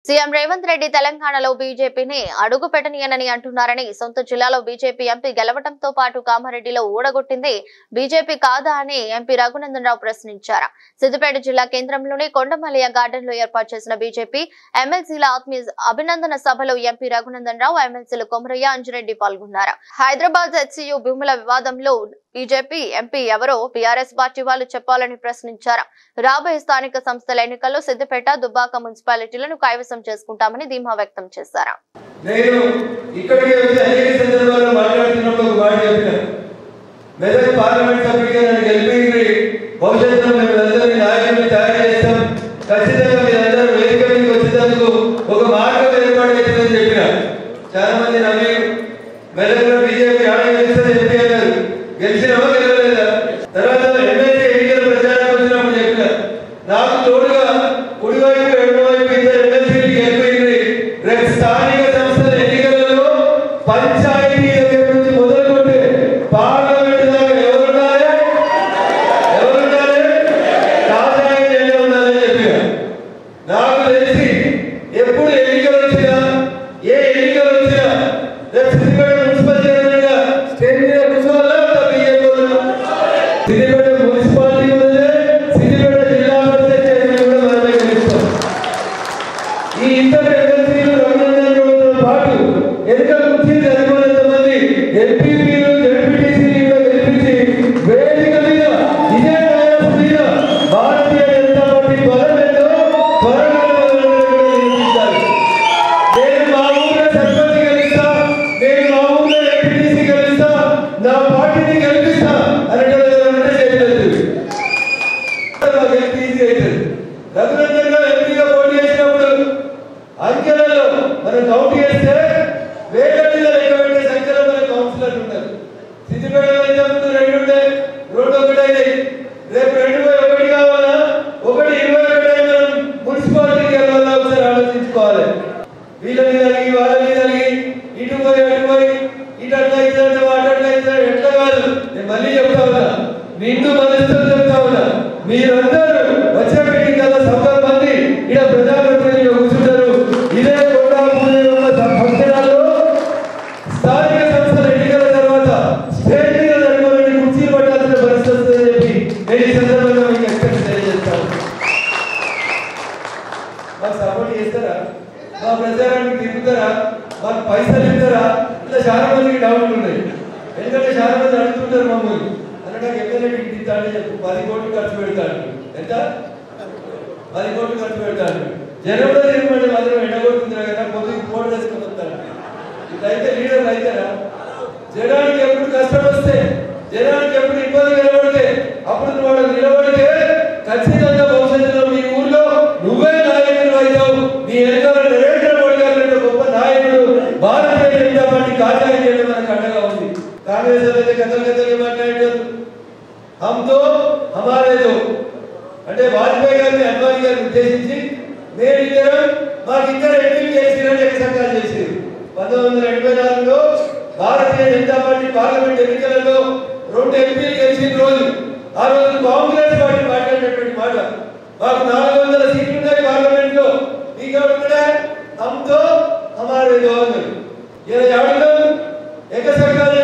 CM Revanth Reddy తెలంగాణలో బీజేపీని అడుగు పెట్టనియనని అంటున్నారని సొంత జిల్లాలో బీజేపీ ఎంపీ గెలవడంతో పాటు కామారెడ్డిలో ఊడగొట్టింది బీజేపీ కాదా అని ఎంపీ రఘునందన్ రావు ప్రశ్నించారు. సిద్దిపేట జిల్లా కేంద్రంలోని కొండమలయ గార్డెన్ లో ఏర్పాటు చేసిన బీజేపీ ఎమ్మెల్సీల ఆత్మీయ అభినందన సభలో ఎంపీ రఘునందన్ రావు, ఎమ్మెల్సీలు కొమరయ్య, అంజిరెడ్డి పాల్గొన్నారు. హైదరాబాద్ హెచ్సియు భూముల వివాదంలో బీజేపీ ఎంపీ ఎవరో బీఆర్ఎస్ పార్టీ వాళ్ళు చెప్పాలని ప్రశ్నించారు. రాబోయే స్థానిక సంస్థల ఎన్నికల్లో సిద్దిపేట, దుబ్బాక మున్సిపాలిటీలను కైవసం చేసుకుంటామని ధీమా వ్యక్తం చేశారు. నాకు తోడుగా కుడివైపు ఎడమవైపు ఇద్దరు ఎమ్మెల్సీలు గెలిపోయింది. రేపు స్థానిక సంస్థల ఎన్నికలలో పంచాయతీ దగ్గర నుంచి మొదలుకుంటే పార్లమెంట్ దాకా ఎవరున్నారే కాజాయి నెల ఉండాలని చెప్పిన నాకు తెలిసి ఎప్పుడు ఎన్నికలు వచ్చినా ఏ ఎన్నికలు వచ్చినా రేపు సిద్దిపేట మున్సిపల్ చైర్మన్ గా స్టేజ్ మీద కూర్చోవాలా సిద్దిపేట మున్సిపాలిటీ సిద్దిపేట జిల్లా ఈ ఇద్దరు ఎమ్మెల్సీలు రఘునందన్ పాటు ఎన్నికల నుంచి సరిపోయినంత మంది ఎంపీపీలు జడ్పీటీసీలు కూడా గెలిపించి వేదిక మీద ఇదే ప్రయాసం మీద భారతీయ జనతా పార్టీ బలమేదో త్వరగా నిర్మించాలి. నేను మా ఊళ్ళో సర్పంచ్ గెలుస్తా, నేను మా ఊళ్ళో ఎంపీటీసీ గెలుస్తా, నా పార్టీని గెలిపిస్తా అనేటువంటి చేయలేదు. గెలిపి ఈజీ అవుతుంది. రఘునందన్ గారు ఎంపీగా పోటీ చేసినప్పుడు అంకెలలో మనం కౌంట్ చేస్తే వేల మీద లెక్క పెట్టే సంఖ్యలో మన కౌన్సిలర్లు ఉన్నారు. సిద్దిపేటలో ఇంతకుముందు 2 ఉంటే 2 ఒకటి అయినాయి. రేపు 2/1 కావాలా, 1/21 మనం మున్సిపాలిటీకి వెళ్ళాలా ఒకసారి ఆలోచించుకోవాలి. వీళ్ళ మీద అలిగి వాళ్ళ మీద అలిగి ఇటు పోయి అటు పోయి ఇటు అట్లా ఇట్లా అట్లా ఇట్లా ఎట్లా కాదు. నేను మళ్ళీ చెప్తా ఉన్నా, నిండు మనసుతో చెప్తా ఉన్నా, మీరందరూ వచ్చే మీటింగ్ కదా 100 మంది ఇక్కడ ప్రజాప్రతినిధులు కూర్చుంటారు. ఇదే ఫంక్షనాల్లో స్థానిక సంస్థల ఎన్నికల తర్వాత స్టేజ్ మీద జరగాలని కుర్చీలు పట్టాల్సిన పరిస్థితి వస్తుందని చెప్పి నేను ఈ సందర్భంగా మీకు ఎక్స్పెక్ట్ తెలియజేస్తాను. మాకు సపోర్ట్ చేస్తారా? మా ప్రచారానికి తిరుగుతారా? మాకు పైసలు ఇస్తారా? ఇలా చాలా మందికి డౌట్లు ఉన్నాయి. ఎందుకంటే చాలా మంది అడుగుతుంటారు మమ్మల్ని అనడానికి ఎమ్మెల్యే టికెట్ ఇస్తాడని చెప్పి 10 కోట్లు ఖర్చు పెడతాడు. ఎంత 10 కోట్లు ఖర్చు పెడతాడు. జనంలో తిరుగుమంటే మాత్రం ఎండగొడుతుంటారు కదా, పొద్దుకి ఫోన్ చేసుకుని వస్తాడు. ఇట్లయితే లీడర్ అవుతారా? జనానికి ఎప్పుడు కష్టం వస్తే, జనానికి ఎప్పుడు ఇబ్బంది కనబడితే అప్పుడు నువ్వు నిలబడితే ఖచ్చితంగా భవిష్యత్తులో మీ ఊర్లో నువ్వే నాయకుడు అవుతావు. నీ వెనకాల నరేంద్ర మోడీ గారు గొప్ప నాయకుడు భారతీయ జనతా పార్టీ కాజాయి చేయడం మనకు అండగా ఉంది. కాంగ్రెస్ అయితే కథలు మాట్లాడారు, హమ్తో హమారే దో అంటే వాజ్పేయి గారిని అద్వానీ గారిని ఉద్దేశించి మేమిద్దరం మాకిద్దరు ఎంపీలు చేసిరని ఎక్సర్కాలు చేశారు. 1984లో భారతీయ జనతా పార్టీ పార్లమెంట్ ఎన్నికలలో 2 ఎంపీలు గెలిచిన రోజు ఆ రోజు కాంగ్రెస్ పార్టీ మాట్లాడినటువంటి మాట, మాకు 400 సీట్లు ఉన్నాయి పార్లమెంట్ లో, మీకేమంటే హమ్తో హమారే దో అన్నారు. ఇలా ఎవరిలో ఎక్సర్కాలు